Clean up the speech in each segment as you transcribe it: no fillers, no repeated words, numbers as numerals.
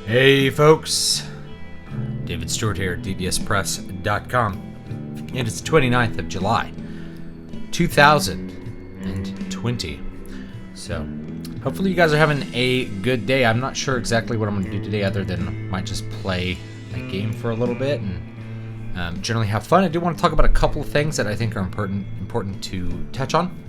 Hey folks, David Stewart here at ddspress.com, and it's the 29th of July, 2020. So, hopefully you guys are having a good day. I'm not sure exactly what I'm going to do today other than I might just play a game for a little bit and generally have fun. I do want to talk about a couple of things that I think are important to touch on.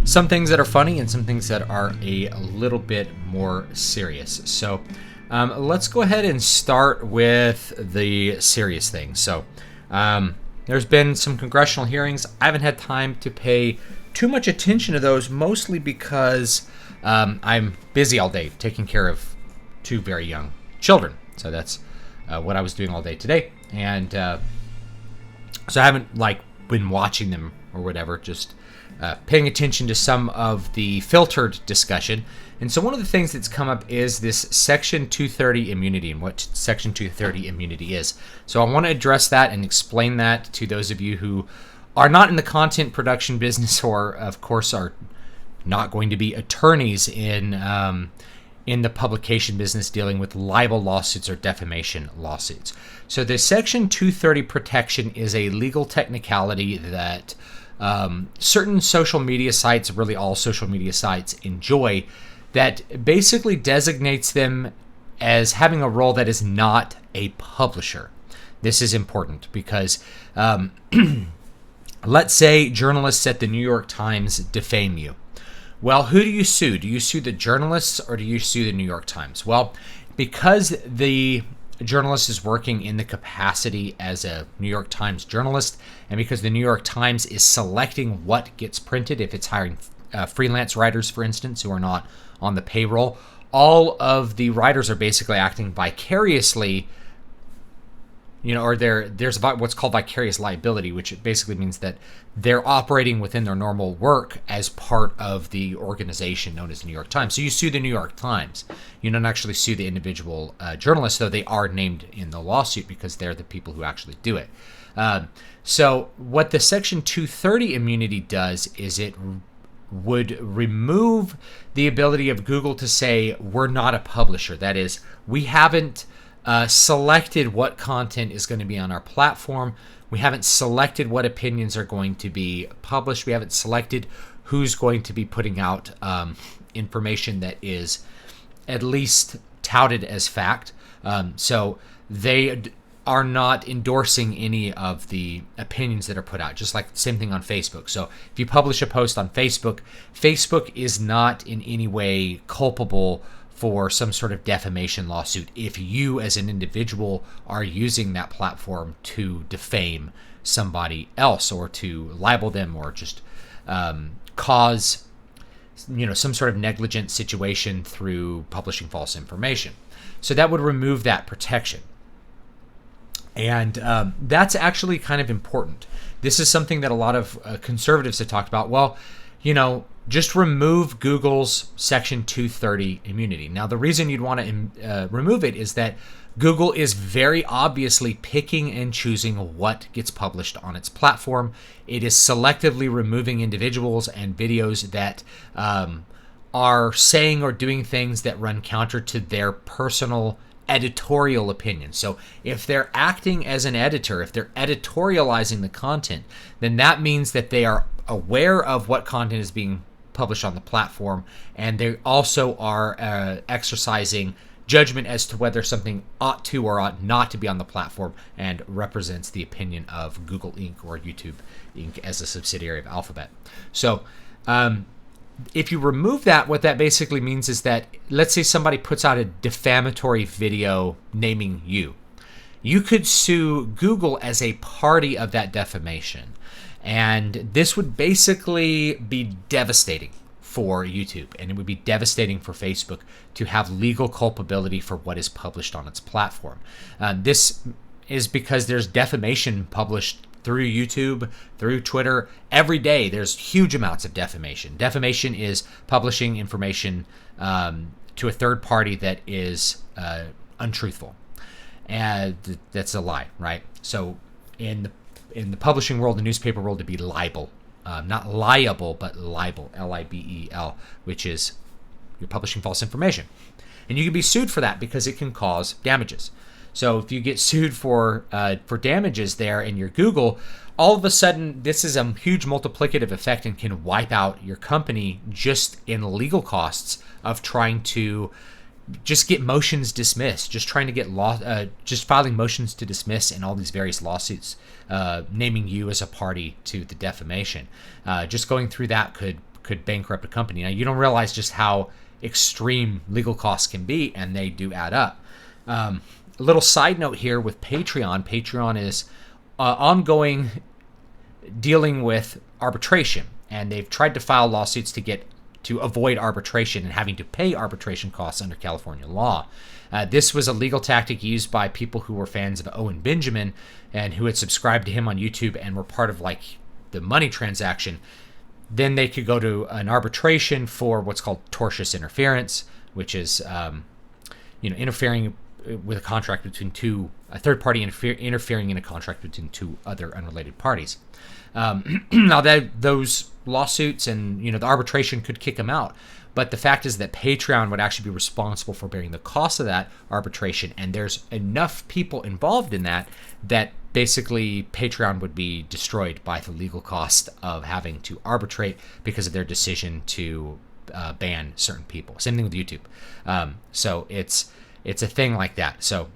Some things that are funny and some things that are a little bit more serious. So let's go ahead and start with the serious things. So there's been some congressional hearings. I haven't had time to pay too much attention to those, mostly because I'm busy all day taking care of two very young children. So that's what I was doing all day today. And so I haven't been watching them or whatever, just paying attention to some of the filtered discussion. And so one of the things that's come up is this Section 230 immunity and what Section 230 immunity is. So I want to address that and explain that to those of you who are not in the content production business or, of course, are not going to be attorneys in the publication business dealing with libel lawsuits or defamation lawsuits. So the Section 230 protection is a legal technicality that certain social media sites, really all social media sites, enjoy, that basically designates them as having a role that is not a publisher. This is important because let's say journalists at the New York Times defame you. Well, who do you sue? Do you sue the journalists or do you sue the New York Times? Well, because the journalist is working in the capacity as a New York Times journalist, and because the New York Times is selecting what gets printed, if it's hiring freelance writers, for instance, who are not on the payroll, all of the writers are basically acting vicariously, or there's what's called vicarious liability, which basically means that they're operating within their normal work as part of the organization known as the New York Times. So you sue the New York Times. You don't actually sue the individual journalists, though they are named in the lawsuit because they're the people who actually do it. So what the Section 230 immunity does is it would remove the ability of Google to say, we're not a publisher. That is, we haven't selected what content is going to be on our platform. We haven't selected what opinions are going to be published. We haven't selected who's going to be putting out information that is at least touted as fact. So they are not endorsing any of the opinions that are put out, just like the same thing on Facebook. So if you publish a post on Facebook, Facebook is not in any way culpable for some sort of defamation lawsuit if you as an individual are using that platform to defame somebody else or to libel them or just cause some sort of negligent situation through publishing false information. So that would remove that protection. And that's actually kind of important. This is something that a lot of conservatives have talked about. Well, just remove Google's Section 230 immunity. Now, the reason you'd want to remove it is that Google is very obviously picking and choosing what gets published on its platform. It is selectively removing individuals and videos that are saying or doing things that run counter to their personal editorial opinion. So if they're acting as an editor, if they're editorializing the content, then that means that they are aware of what content is being published on the platform, and they also are exercising judgment as to whether something ought to or ought not to be on the platform and represents the opinion of Google Inc. or YouTube Inc. as a subsidiary of Alphabet. So if you remove that, what that basically means is that, let's say somebody puts out a defamatory video naming you. You could sue Google as a party of that defamation. And this would basically be devastating for YouTube, and it would be devastating for Facebook to have legal culpability for what is published on its platform. This is because there's defamation published through YouTube, through Twitter. Every day there's huge amounts of defamation. Defamation is publishing information to a third party that is untruthful. And that's a lie, right? So in the publishing world, the newspaper world, to be libel. Not liable, but libel, L-I-B-E-L, which is you're publishing false information. and you can be sued for that because it can cause damages. So if you get sued for damages there in your Google, all of a sudden this is a huge multiplicative effect and can wipe out your company just in legal costs of trying to just get motions dismissed, just trying to get just filing motions to dismiss in all these various lawsuits, naming you as a party to the defamation. Just going through that could bankrupt a company. Now, you don't realize just how extreme legal costs can be, and they do add up. A little side note here with Patreon. Patreon is ongoing dealing with arbitration, and they've tried to file lawsuits to avoid arbitration and having to pay arbitration costs under California law. This was a legal tactic used by people who were fans of Owen Benjamin and who had subscribed to him on YouTube and were part of like the money transaction. Then they could go to an arbitration for what's called tortious interference, which is interfering with a contract between a third party interfering in a contract between two other unrelated parties. Now that those lawsuits and the arbitration could kick them out, but the fact is that Patreon would actually be responsible for bearing the cost of that arbitration, and there's enough people involved in that basically Patreon would be destroyed by the legal cost of having to arbitrate because of their decision to ban certain people. Same thing with YouTube. So it's a thing like that. So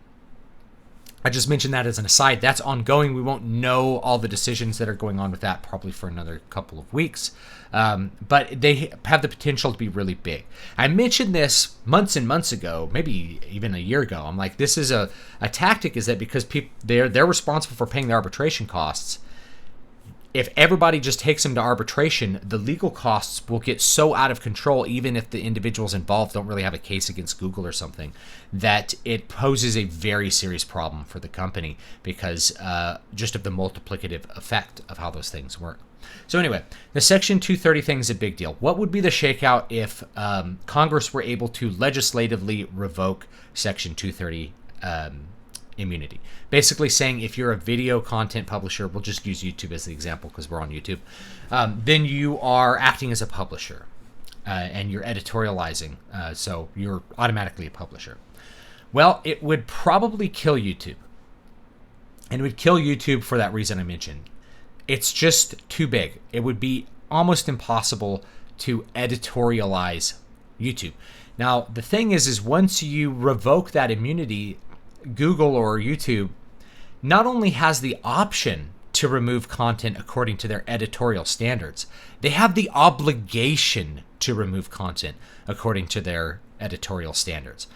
I just mentioned that as an aside. That's ongoing. We won't know all the decisions that are going on with that probably for another couple of weeks. But they have the potential to be really big. I mentioned this months and months ago, maybe even a year ago. I'm like, this is a tactic, is that because they're responsible for paying the arbitration costs. If everybody just takes them to arbitration, the legal costs will get so out of control, even if the individuals involved don't really have a case against Google or something, that it poses a very serious problem for the company because just of the multiplicative effect of how those things work. So anyway, the Section 230 thing is a big deal. What would be the shakeout if Congress were able to legislatively revoke Section 230 immunity? Basically saying if you're a video content publisher, we'll just use YouTube as the example because we're on YouTube, then you are acting as a publisher and you're editorializing, so you're automatically a publisher. Well, it would probably kill YouTube. And it would kill YouTube for that reason I mentioned. It's just too big. It would be almost impossible to editorialize YouTube. Now, the thing is once you revoke that immunity, Google or YouTube not only has the option to remove content according to their editorial standards, they have the obligation to remove content according to their editorial standards.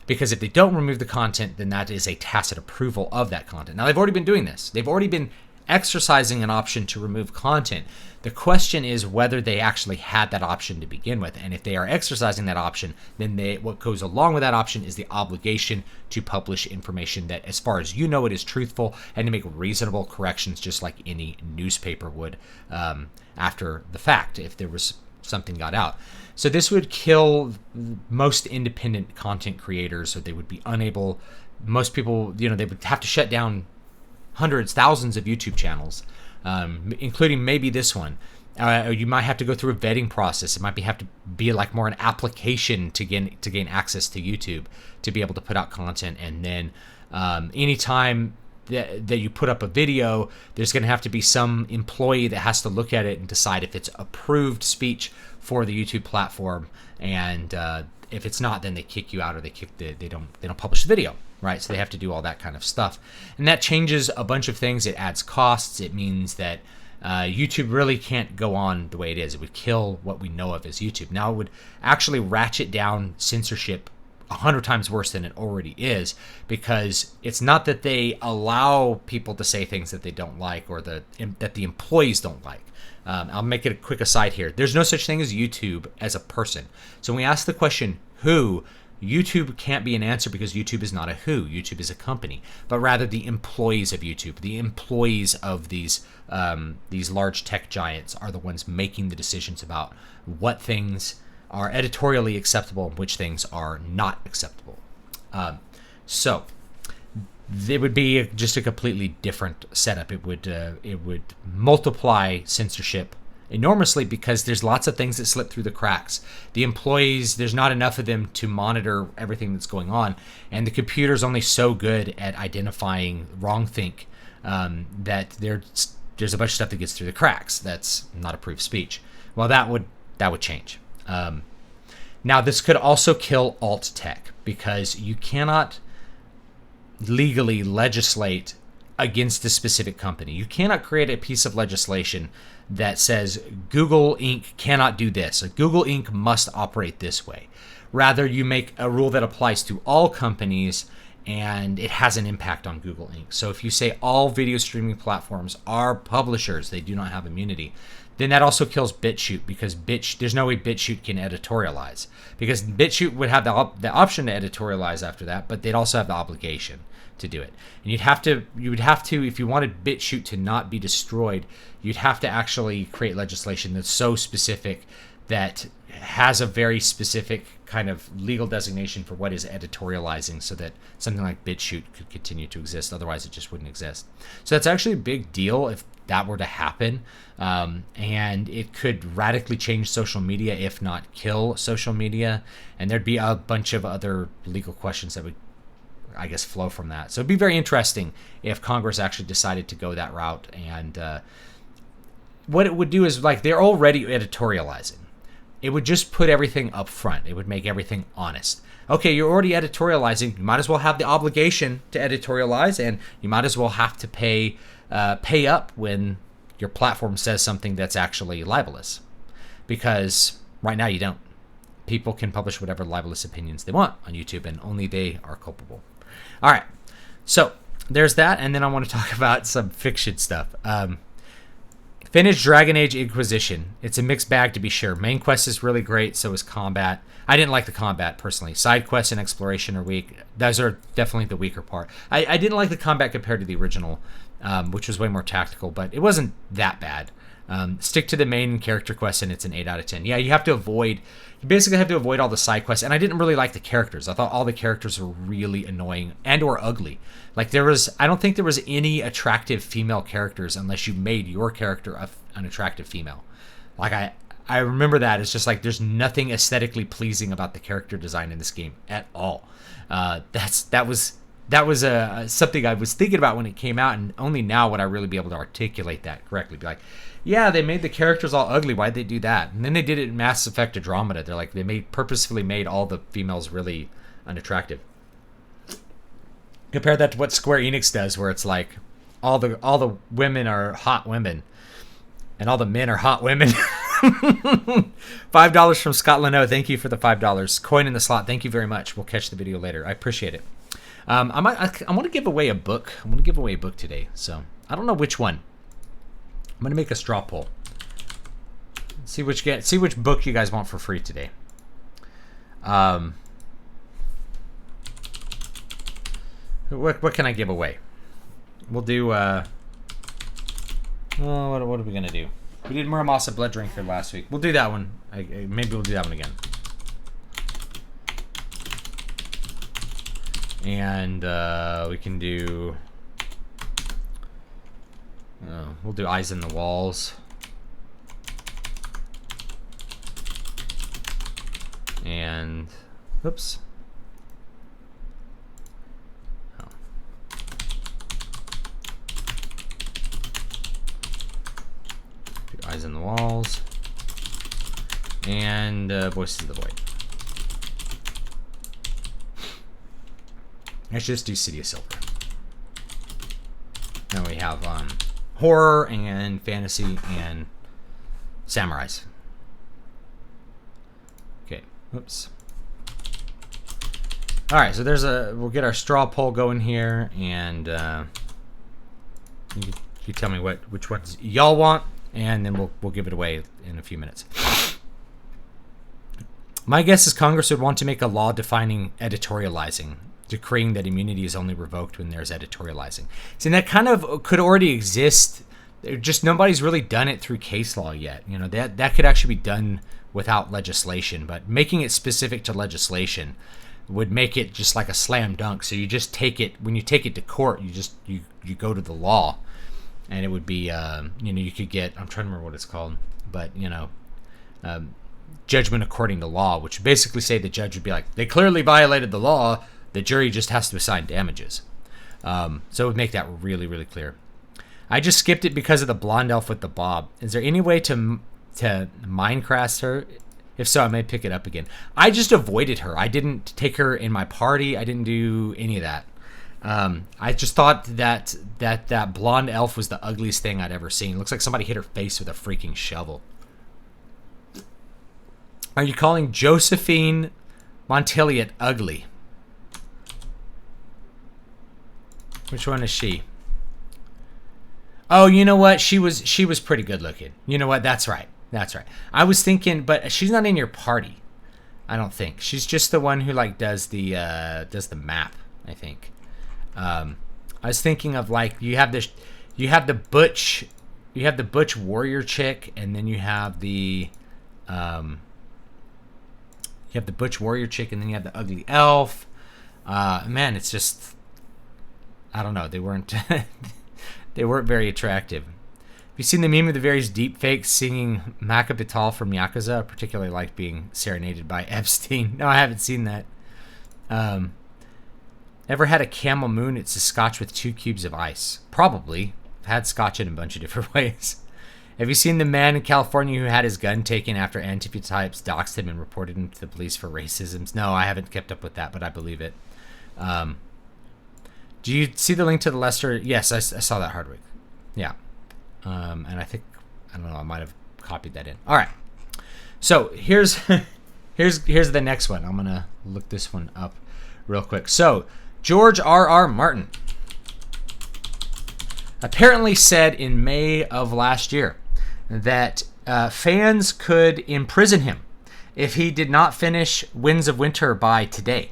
Because if they don't remove the content, then that is a tacit approval of that content. Now, they've already been doing this. They've already been exercising an option to remove content. The question is whether they actually had that option to begin with. And if they are exercising that option, then what goes along with that option is the obligation to publish information that, as far as you know, it is truthful and to make reasonable corrections just like any newspaper would after the fact if there was something got out. So this would kill most independent content creators, or they would be unable, most people, they would have to shut down hundreds, thousands of YouTube channels, including maybe this one. You might have to go through a vetting process. It might have to be like more an application to gain access to YouTube to be able to put out content. And then anytime that you put up a video, there's going to have to be some employee that has to look at it and decide if it's approved speech for the YouTube platform. And if it's not, then they kick you out, or they don't publish the video. Right, so they have to do all that kind of stuff. And that changes a bunch of things. It adds costs. It means that YouTube really can't go on the way it is. It would kill what we know of as YouTube. Now it would actually ratchet down censorship 100 times worse than it already is, because it's not that they allow people to say things that they don't like or that the employees don't like. I'll make it a quick aside here. There's no such thing as YouTube as a person. So when we ask the question, who, YouTube can't be an answer because YouTube is not a who. YouTube is a company, but rather the employees of YouTube, the employees of these large tech giants are the ones making the decisions about what things are editorially acceptable and which things are not acceptable. So it would be just a completely different setup. It would multiply censorship enormously because there's lots of things that slip through the cracks. The employees, there's not enough of them to monitor everything that's going on, and the computer's only so good at identifying wrongthink that there's a bunch of stuff that gets through the cracks. That's not approved speech. Well, that would change. Now, this could also kill alt tech because you cannot legally legislate against a specific company. You cannot create a piece of legislation that says Google Inc. cannot do this. Google Inc. must operate this way. Rather, you make a rule that applies to all companies and it has an impact on Google Inc. So if you say all video streaming platforms are publishers, they do not have immunity, then that also kills BitChute because there's no way BitChute can editorialize. Because BitChute would have the option to editorialize after that, but they'd also have the obligation to do it. And you would have to, if you wanted BitChute to not be destroyed, you'd have to actually create legislation that's so specific that has a very specific kind of legal designation for what is editorializing so that something like BitChute could continue to exist. Otherwise, it just wouldn't exist. So that's actually a big deal if that were to happen. And it could radically change social media, if not kill social media. And there'd be a bunch of other legal questions that would, I guess, flow from that. So it'd be very interesting if Congress actually decided to go that route. And what it would do is, like, they're already editorializing. It would just put everything up front. It would make everything honest. Okay, you're already editorializing. You might as well have the obligation to editorialize, and you might as well have to pay up when your platform says something that's actually libelous. Because right now you don't. People can publish whatever libelous opinions they want on YouTube, and only they are culpable. All right, so there's that, and then I want to talk about some fiction stuff. Finnish Dragon Age Inquisition. It's a mixed bag, to be sure. Main quest is really great, so is combat. I didn't like the combat, personally. Side quests and exploration are weak. Those are definitely the weaker part. I didn't like the combat compared to the original, which was way more tactical, but it wasn't that bad. Stick to the main character quest, and it's an 8 out of 10. Yeah, you basically have to avoid all the side quests, and I didn't really like the characters. I thought all the characters were really annoying and or ugly. Like, I don't think there was any attractive female characters unless you made your character an attractive female. Like, I remember that. It's just like there's nothing aesthetically pleasing about the character design in this game at all. That was something I was thinking about when it came out, and only now would I really be able to articulate that correctly. Be like, yeah, they made the characters all ugly. Why'd they do that? And then they did it in Mass Effect Andromeda. They're like, purposefully made all the females really unattractive. Compare that to what Square Enix does, where it's like all the women are hot women, and all the men are hot women. $5 from Scotland. Oh, thank you for the $5. Coin in the slot. Thank you very much. We'll catch the video later. I appreciate it. I want to give away a book. I'm going to give away a book today. So I don't know which one. I'm going to make a straw poll. See which book you guys want for free today. What can I give away? We'll do. What are we gonna do? We did Muramasa Blood Drinker last week. We'll do that one. Maybe we'll do that one again. And we can do. We'll do Eyes in the Walls. And oops. Eyes in the Walls, and Voices of the Void. I should just do City of Silver. Then we have horror and fantasy and samurais. Okay, oops. All right, so we'll get our straw poll going here, and you tell me which ones y'all want. And then we'll give it away in a few minutes. My guess is Congress would want to make a law defining editorializing, decreeing that immunity is only revoked when there's editorializing. See, that kind of could already exist. Just nobody's really done it through case law yet. You know, that could actually be done without legislation, but making it specific to legislation would make it just like a slam dunk. So you just take it, when you take it to court, you go to the law. And it would be, you could get, I'm trying to remember what it's called. but judgment according to law, which would basically say the judge would be like, they clearly violated the law. The jury just has to assign damages. So it would make that really, really clear. I just skipped it because of the blonde elf with the bob. Is there any way to Minecraft her? If so, I may pick it up again. I just avoided her. I didn't take her in my party. I didn't do any of that. I just thought that blonde elf was the ugliest thing I'd ever seen. Looks like somebody hit her face with a freaking shovel. Are you calling Josephine Monteliot ugly? Which one is she? Oh, you know what? She was pretty good looking. You know what? That's right. I was thinking, but she's not in your party. I don't think. She's just the one who like does the map, I think. I was thinking of like you have the butch warrior chick, and then you have the butch warrior chick, and then you have the ugly elf. Man, it's just, I don't know. They weren't very attractive. Have you seen the meme of the various deepfakes singing Macapital from Yakuza? I particularly like being serenaded by Epstein. No, I haven't seen that. Ever had a camel moon? It's a scotch with 2 cubes of ice. Probably. I've had scotch in a bunch of different ways. Have you seen the man in California who had his gun taken after Antifa types doxed him and reported him to the police for racism? No, I haven't kept up with that, but I believe it. Do you see the link to the Lester? Yes, I saw that, Hardwick. Yeah. And I think, I don't know, I might have copied that in. All right. So here's the next one. I'm going to look this one up real quick. So George R.R. Martin apparently said in May of last year that fans could imprison him if he did not finish Winds of Winter by today.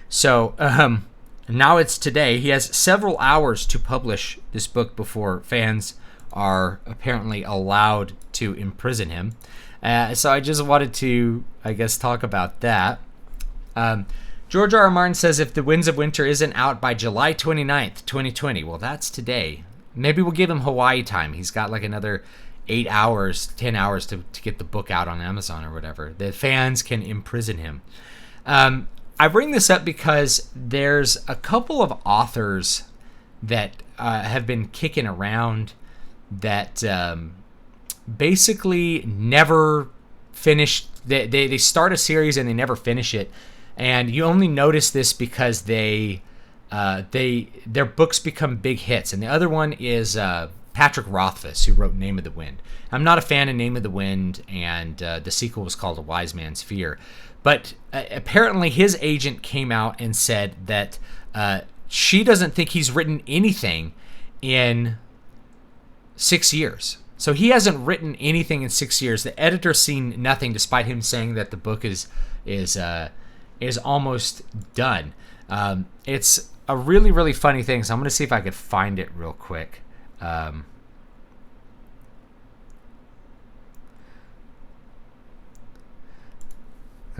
So now it's today. He has several hours to publish this book before fans are apparently allowed to imprison him. So I just wanted to, I guess, talk about that. George R.R. Martin says if the Winds of Winter isn't out by July 29th, 2020, well, that's today. Maybe we'll give him Hawaii time. He's got like another 8 hours, 10 hours to get the book out on Amazon or whatever. The fans can imprison him. I bring this up because there's a couple of authors that have been kicking around that basically never finished. They start a series and they never finish it, and you only notice this because their books become big hits. And the other one is Patrick Rothfuss, who wrote Name of the Wind. I'm not a fan of Name of the Wind, and the sequel was called A Wise Man's Fear. But apparently his agent came out and said that she doesn't think he's written anything in 6 years. So he hasn't written anything in 6 years. The editor's seen nothing, despite him saying that the book is almost done. It's a really, really funny thing. So I'm going to see if I could find it real quick. Because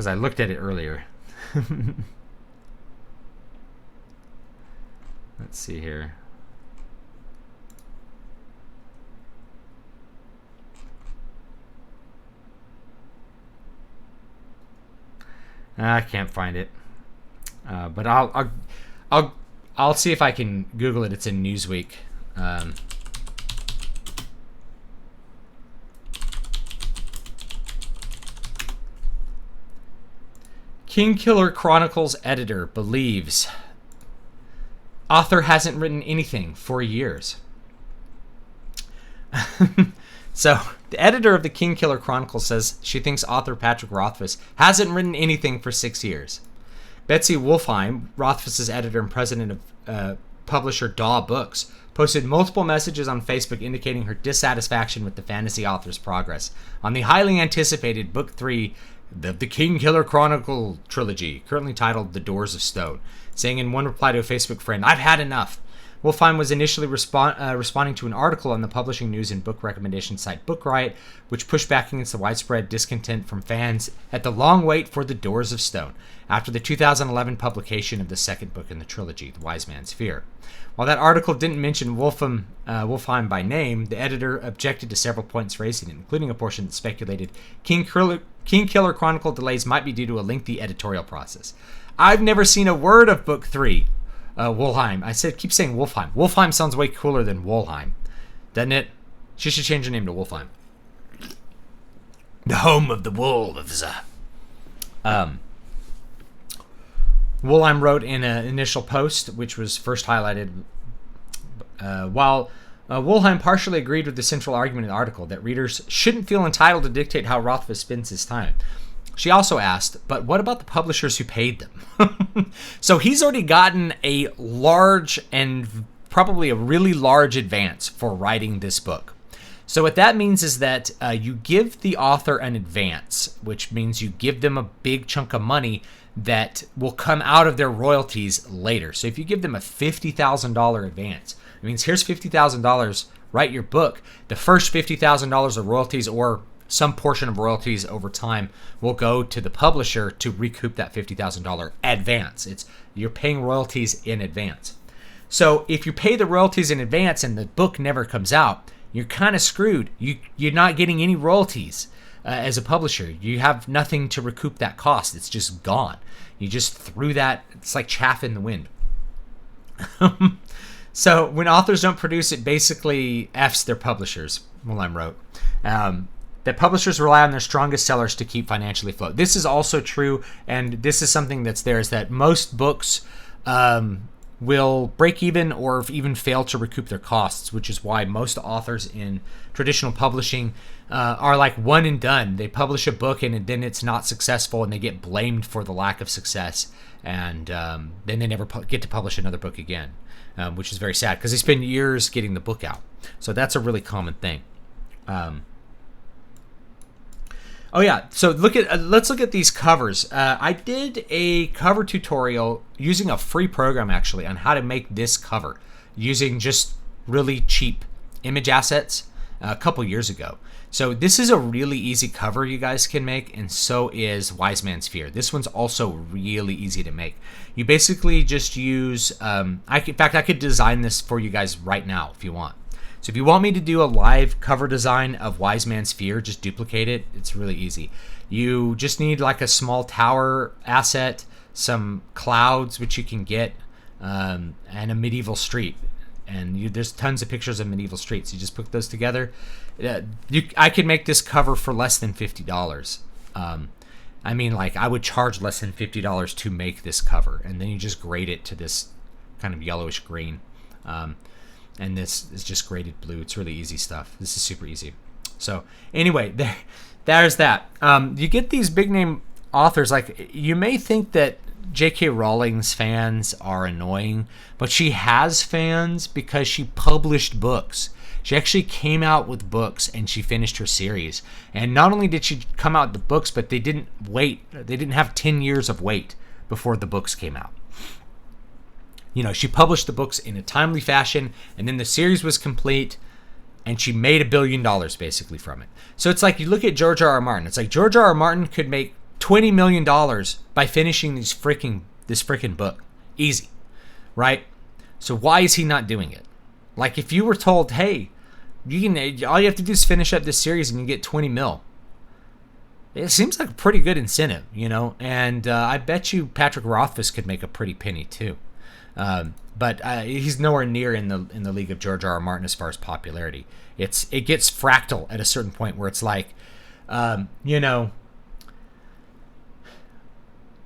I looked at it earlier. Let's see here. I can't find it, but I'll see if I can Google it. It's in Newsweek. Kingkiller Chronicles editor believes author hasn't written anything for years. So the editor of the Kingkiller Chronicles says she thinks author Patrick Rothfuss hasn't written anything for 6 years. Betsy Wolfheim, Rothfuss's editor and president of publisher Daw Books, posted multiple messages on Facebook indicating her dissatisfaction with the fantasy author's progress on the highly anticipated Book 3 of the Kingkiller Chronicle trilogy, currently titled The Doors of Stone, saying in one reply to a Facebook friend, "I've had enough. Wolfheim was initially responding to an article on the publishing news and book recommendation site Book Riot, which pushed back against the widespread discontent from fans at the long wait for The Doors of Stone, after the 2011 publication of the second book in the trilogy, The Wise Man's Fear. While that article didn't mention Wolfheim by name, the editor objected to several points raised in it, including a portion that speculated Kingkiller Chronicle delays might be due to a lengthy editorial process. I've never seen a word of Book 3. Wolfheim. Keep saying Wolfheim. Wolfheim sounds way cooler than Wolheim, doesn't it? She should change her name to Wolfheim. The home of the wolves. Wolfheim wrote in an initial post, which was first highlighted, while Wolfheim partially agreed with the central argument in the article that readers shouldn't feel entitled to dictate how Rothfuss spends his time. She also asked, but what about the publishers who paid them? So he's already gotten a large and probably a really large advance for writing this book. So what that means is that you give the author an advance, which means you give them a big chunk of money that will come out of their royalties later. So if you give them a $50,000 advance, it means here's $50,000, write your book. The first $50,000 of royalties or some portion of royalties over time will go to the publisher to recoup that $50,000 advance. You're paying royalties in advance. So if you pay the royalties in advance and the book never comes out, you're kind of screwed. You're not getting any royalties as a publisher. You have nothing to recoup that cost. It's just gone. You just threw that. It's like chaff in the wind. So when authors don't produce, it basically F's their publishers, Wolfheim wrote. That publishers rely on their strongest sellers to keep financially afloat. This is also true, and this is something that's there, is that most books will break even or even fail to recoup their costs, which is why most authors in traditional publishing are like one and done. They publish a book and then it's not successful and they get blamed for the lack of success, and then they never get to publish another book again, which is very sad because they spend years getting the book out. So that's a really common thing. Oh yeah, so let's look at these covers. I did a cover tutorial using a free program actually on how to make this cover using just really cheap image assets a couple years ago. So this is a really easy cover you guys can make, and so is Wise Man's Fear. This one's also really easy to make. You basically just use, I could design this for you guys right now if you want. So if you want me to do a live cover design of Wise Man's Fear, just duplicate it. It's really easy. You just need like a small tower asset, some clouds, which you can get, and a medieval street. And there's tons of pictures of medieval streets. You just put those together. I could make this cover for less than $50. I mean, like, I would charge less than $50 to make this cover. And then you just grade it to this kind of yellowish green. And this is just graded blue. It's really easy stuff. This is super easy. So anyway, there's that. You get these big name authors. Like, you may think that J.K. Rowling's fans are annoying, but she has fans because she published books. She actually came out with books and she finished her series. And not only did she come out with the books, but they didn't wait. They didn't have 10 years of wait before the books came out. You know, she published the books in a timely fashion, and then the series was complete, and she made $1 billion basically from it. So it's like, you look at George R.R. Martin. It's like George R.R. Martin could make $20 million by finishing this freaking book. Easy, right? So why is he not doing it? Like, if you were told, hey, all you have to do is finish up this series and you get 20 mil. It seems like a pretty good incentive, you know? And I bet you Patrick Rothfuss could make a pretty penny too. But he's nowhere near in the league of George R.R. Martin as far as popularity. It gets fractal at a certain point where it's like, you know,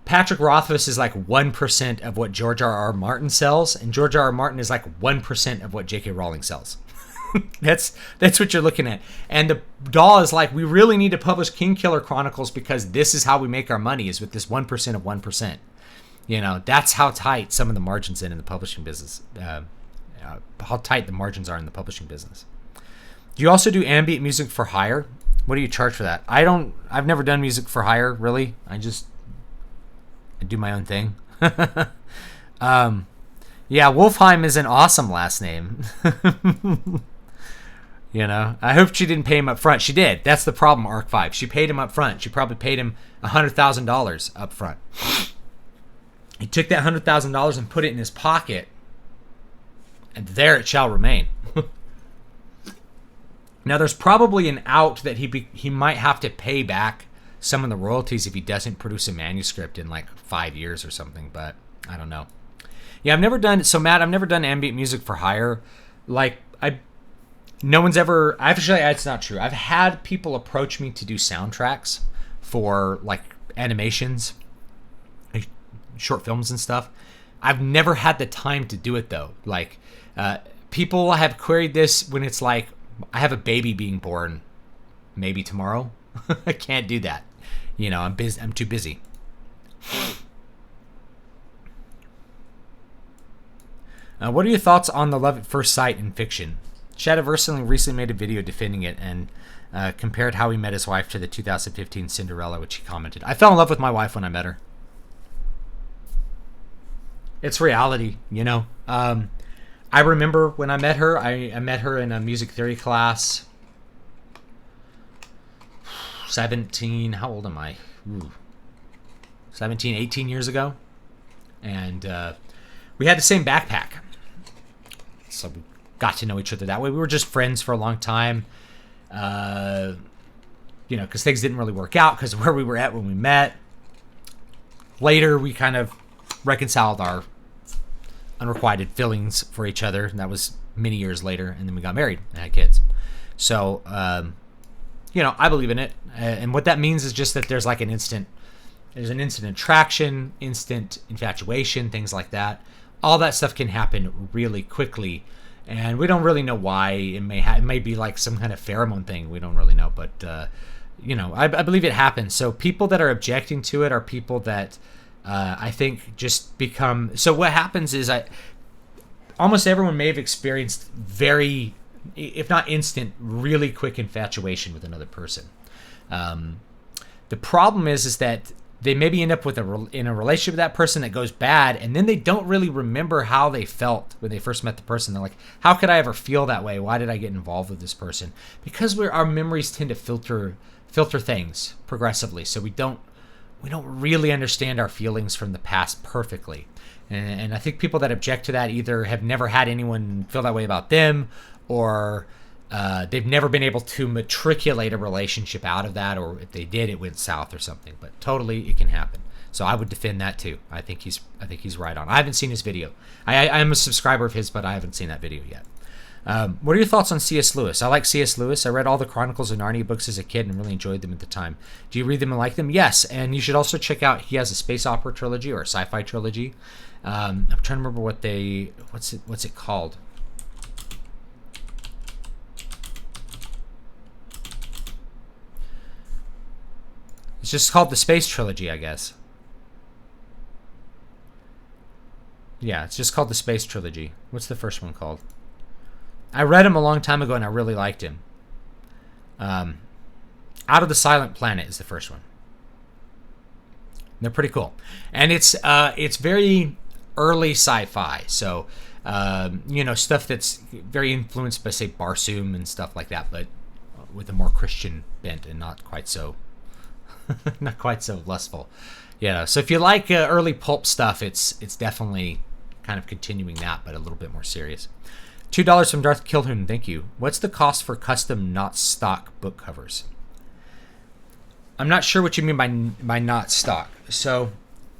Patrick Rothfuss is like 1% of what George R.R. Martin sells, and George R.R. Martin is like 1% of what J.K. Rowling sells. That's what you're looking at. And the DAW is like, we really need to publish Kingkiller Chronicles because this is how we make our money, is with this 1% of 1%. You know, that's how tight some of the margins in the publishing business, how tight the margins are in the publishing business. Do you also do ambient music for hire? What do you charge for that? I've never done music for hire, really. I do my own thing. Yeah, Wolfheim is an awesome last name. You know, I hope she didn't pay him up front. She did. That's the problem, Arc 5. She paid him up front. She probably paid him $100,000 up front. He took that $100,000 and put it in his pocket, and there it shall remain. Now, there's probably an out that he might have to pay back some of the royalties if he doesn't produce a manuscript in like 5 years or something, but I don't know. Yeah, Matt, I've never done ambient music for hire. Like, no one's ever, actually, it's not true. I've had people approach me to do soundtracks for like animations, like short films and stuff. I've never had the time to do it though. Like, people have queried this when it's like, I have a baby being born maybe tomorrow. I can't do that. You know, I'm busy. I'm too busy. What are your thoughts on the love at first sight in fiction? Shadiverse recently made a video defending it and compared how he met his wife to the 2015 Cinderella, which he commented, I fell in love with my wife when I met her. It's reality, you know. I remember when I met her, I met her in a music theory class. 17, how old am I? 17, 18 years ago. And we had the same backpack. So we got to know each other that way. We were just friends for a long time. You know, because things didn't really work out because of where we were at when we met. Later, we kind of reconciled our unrequited feelings for each other, and that was many years later, and then we got married and had kids. So, you know, I believe in it, and what that means is just that there's like an instant attraction, instant infatuation, things like that. All that stuff can happen really quickly, and we don't really know why. It may be like some kind of pheromone thing. We don't really know, but you know, I believe it happens. So people that are objecting to it are people that I think just become. So what happens is almost everyone may have experienced very, if not instant, really quick infatuation with another person. The problem is that they maybe end up in a relationship with that person that goes bad, and then they don't really remember how they felt when they first met the person. They're like, how could I ever feel that way? Why did I get involved with this person? Because our memories tend to filter things progressively, so we don't really understand our feelings from the past perfectly. And I think people that object to that either have never had anyone feel that way about them, or they've never been able to matriculate a relationship out of that, or if they did, it went south or something. But totally, it can happen. So I would defend that too. I think he's right on. I haven't seen his video. I'm a subscriber of his, but I haven't seen that video yet. What are your thoughts on C.S. Lewis? I like C.S. Lewis. I read all the Chronicles of Narnia books as a kid and really enjoyed them at the time. Do you read them and like them? Yes, and you should also check out, he has a space opera trilogy or a sci-fi trilogy. I'm trying to remember what's it called. It's just called the Space Trilogy, I guess. Yeah, it's just called the Space Trilogy. What's the first one called? I read him a long time ago, and I really liked him. Out of the Silent Planet is the first one. They're pretty cool, and it's very early sci-fi. So, you know, stuff that's very influenced by, say, Barsoom and stuff like that, but with a more Christian bent and not quite so lustful. Yeah. So if you like early pulp stuff, it's definitely kind of continuing that, but a little bit more serious. $2 from Darth Kilhoun, thank you. What's the cost for custom not stock book covers? I'm not sure what you mean by not stock. So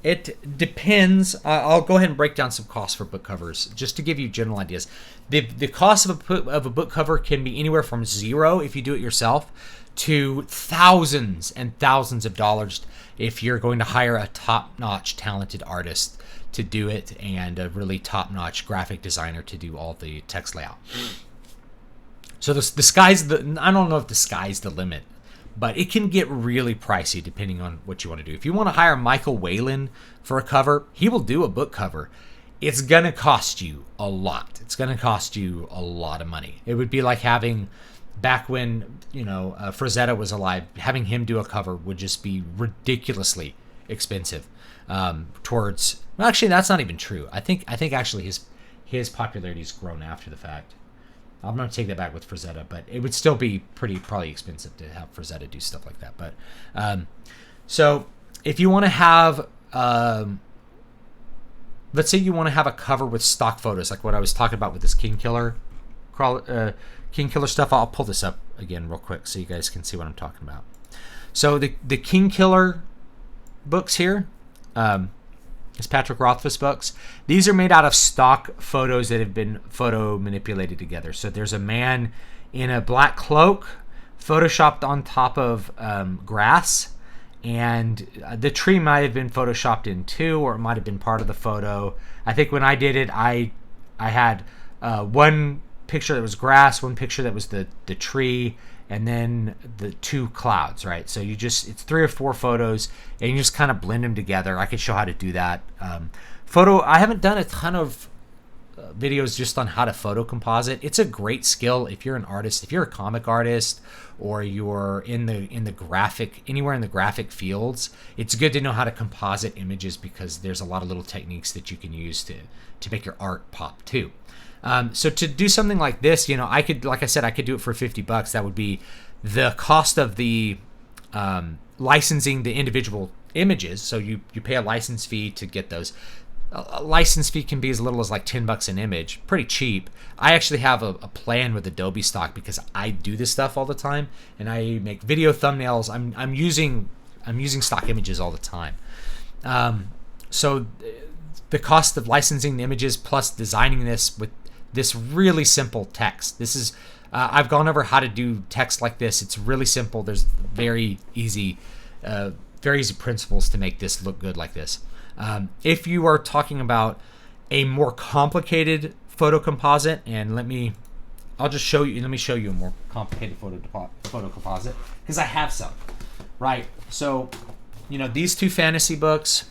it depends. I'll go ahead and break down some costs for book covers just to give you general ideas. The cost of a book cover can be anywhere from $0 if you do it yourself to thousands and thousands of dollars if you're going to hire a top-notch talented artist to do it and a really top-notch graphic designer to do all the text layout. So I don't know if the sky's the limit, but it can get really pricey depending on what you want to do. If you want to hire Michael Whalen for a cover, he will do a book cover. It's going to cost you a lot. It's going to cost you a lot of money. It would be like having, back when, you know, Frazetta was alive, having him do a cover would just be ridiculously expensive. Well, actually, that's not even true. I think actually his popularity's grown after the fact. I'm going to take that back with Frazetta, but it would still be probably expensive to have Frazetta do stuff like that. But so if you want to have, let's say you want to have a cover with stock photos, like what I was talking about with this King Killer stuff. I'll pull this up again real quick so you guys can see what I'm talking about. So the King Killer books here, it's Patrick Rothfuss books. These are made out of stock photos that have been photo manipulated together. So there's a man in a black cloak photoshopped on top of grass, and the tree might have been photoshopped in too, or it might have been part of the photo. I think when I did it, I had one picture that was grass, one picture that was the tree, and then the two clouds, right? So it's 3 or 4 photos, and you just kind of blend them together. I could show how to do that. I haven't done a ton of videos just on how to photo composite. It's a great skill if you're an artist, if you're a comic artist, or you're in the graphic, anywhere in the graphic fields. It's good to know how to composite images because there's a lot of little techniques that you can use to make your art pop too. So to do something like this, I could, like I said, I could do it for $50. That would be the cost of the licensing the individual images. So you pay a license fee to get those. A license fee can be as little as like $10 an image, pretty cheap. I actually have a plan with Adobe Stock because I do this stuff all the time, and I make video thumbnails. I'm using stock images all the time. So the cost of licensing the images plus designing this with this really simple text. This is I've gone over how to do text like this. It's really simple. There's very easy principles to make this look good like this. If you are talking about a more complicated photo composite, and let me show you a more complicated photo composite because I have some. Right. So, these 2 fantasy books,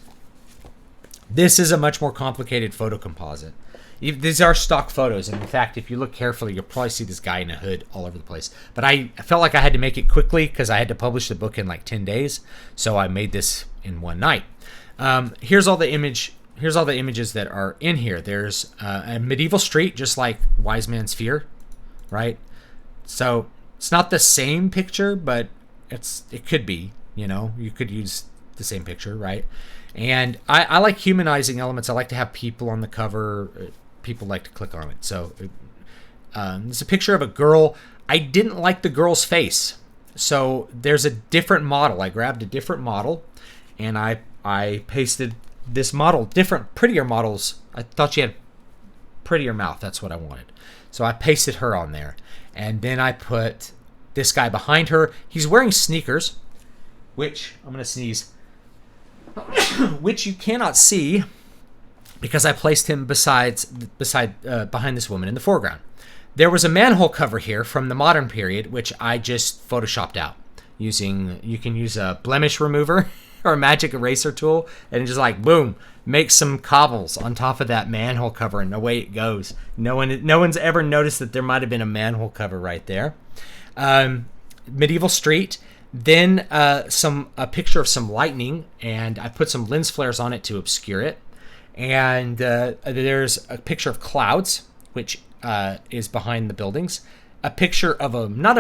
this is a much more complicated photo composite. These are stock photos, and in fact, if you look carefully, you'll probably see this guy in a hood all over the place. But I felt like I had to make it quickly because I had to publish the book in like 10 days, so I made this in one night. Here's all the images that are in here. There's a medieval street, just like Wise Man's Fear, right? So it's not the same picture, but it could be. You could use the same picture, right? And I like humanizing elements. I like to have people on the cover. People like to click on it. So it's a picture of a girl. I didn't like the girl's face, so there's a different model. I grabbed a different model, and I pasted this model, prettier models. I thought she had prettier mouth. That's what I wanted. So I pasted her on there, and then I put this guy behind her. He's wearing sneakers, which I'm gonna sneeze. Which you cannot see because I placed him behind this woman in the foreground. There was a manhole cover here from the modern period, which I just photoshopped out you can use a blemish remover or a magic eraser tool and just like boom, make some cobbles on top of that manhole cover, and away it goes. No one's ever noticed that there might have been a manhole cover right there. Medieval street. Then a picture of some lightning, and I put some lens flares on it to obscure it. And there's a picture of clouds, which is behind the buildings. A picture of not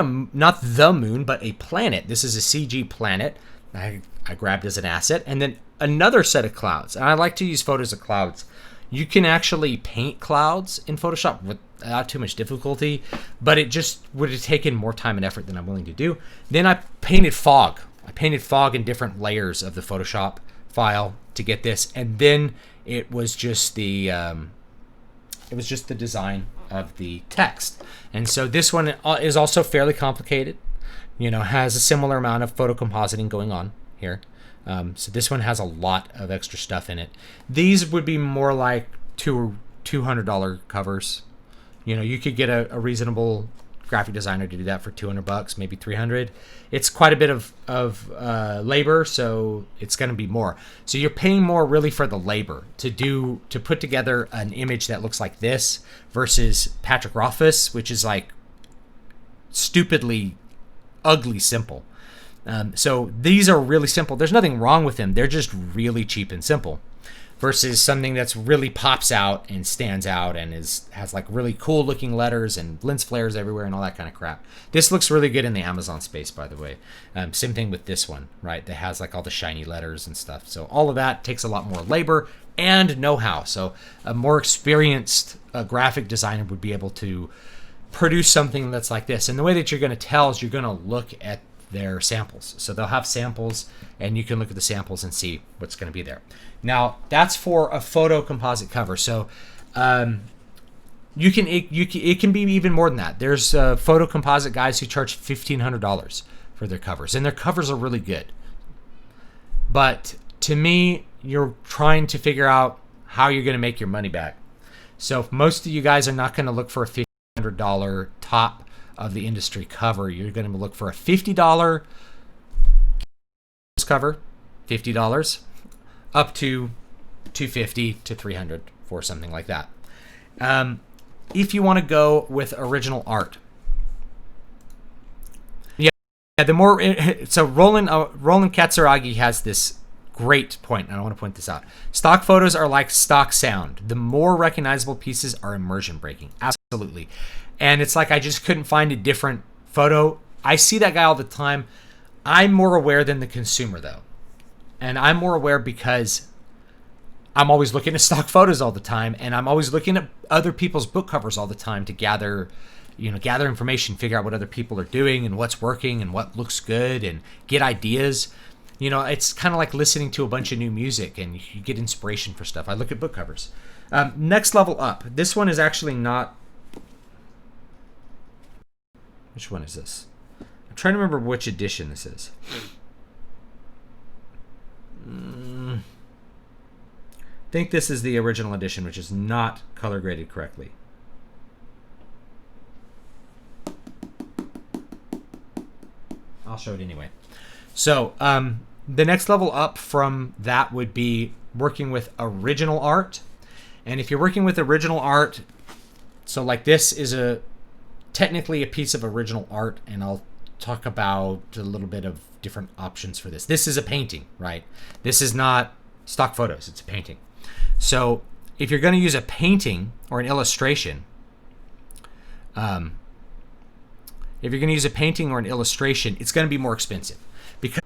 the moon, but a planet. This is a CG planet I grabbed as an asset. And then another set of clouds. And I like to use photos of clouds. You can actually paint clouds in Photoshop without too much difficulty, but it just would have taken more time and effort than I'm willing to do. Then I painted fog. I painted fog in different layers of the Photoshop file to get this, and then it was just the design of the text. And so this one is also fairly complicated. Has a similar amount of photo compositing going on here. So this one has a lot of extra stuff in it. These would be more like $200 covers. You could get a reasonable graphic designer to do that for $200, maybe $300. It's quite a bit of labor, so it's going to be more. So you're paying more really for the labor to put together an image that looks like this versus Patrick Rothfuss, which is like stupidly ugly simple. So these are really simple. There's nothing wrong with them. They're just really cheap and simple. versus something that's really pops out and stands out and has like really cool looking letters and lens flares everywhere and all that kind of crap. This looks really good in the Amazon space, by the way. Same thing with this one, right? That has like all the shiny letters and stuff. So all of that takes a lot more labor and know-how. So a more experienced graphic designer would be able to produce something that's like this. And the way that you're going to tell is you're going to look at their samples. So they'll have samples, and you can look at the samples and see what's going to be there. Now, that's for a photo composite cover. So it can be even more than that. There's photo composite guys who charge $1,500 for their covers, and their covers are really good. But to me, you're trying to figure out how you're going to make your money back. So if most of you guys are not going to look for a $1,500 top of the industry cover, you're going to look for a $50 cover, $50 up to $250 to $300 for something like that. If you want to go with original art, the more so Roland Katsuragi has this great point, and I want to point this out. Stock photos are like stock sound. The more recognizable pieces are immersion breaking. Absolutely. And it's like I just couldn't find a different photo. I see that guy all the time. I'm more aware than the consumer, though. And I'm more aware because I'm always looking at stock photos all the time, and I'm always looking at other people's book covers all the time to gather information, figure out what other people are doing and what's working and what looks good and get ideas. It's kind of like listening to a bunch of new music, and you get inspiration for stuff. I look at book covers. Next level up. This one is actually not... Which one is this? I'm trying to remember which edition this is. I think this is the original edition, which is not color graded correctly. I'll show it anyway. So the next level up from that would be working with original art. And if you're working with original art, so like this is technically a piece of original art, and I'll talk about a little bit of different options for this. This is a painting, right? This is not stock photos, it's a painting. So if you're going to use a painting or an illustration, it's going to be more expensive. Because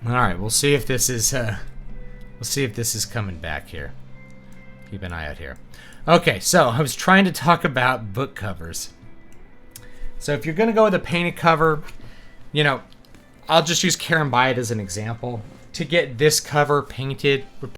all right, we'll see if this is coming back here. Keep an eye out here. Okay, so I was trying to talk about book covers. So if you're going to go with a painted cover, I'll just use Karen Byatt as an example. To get this cover painted would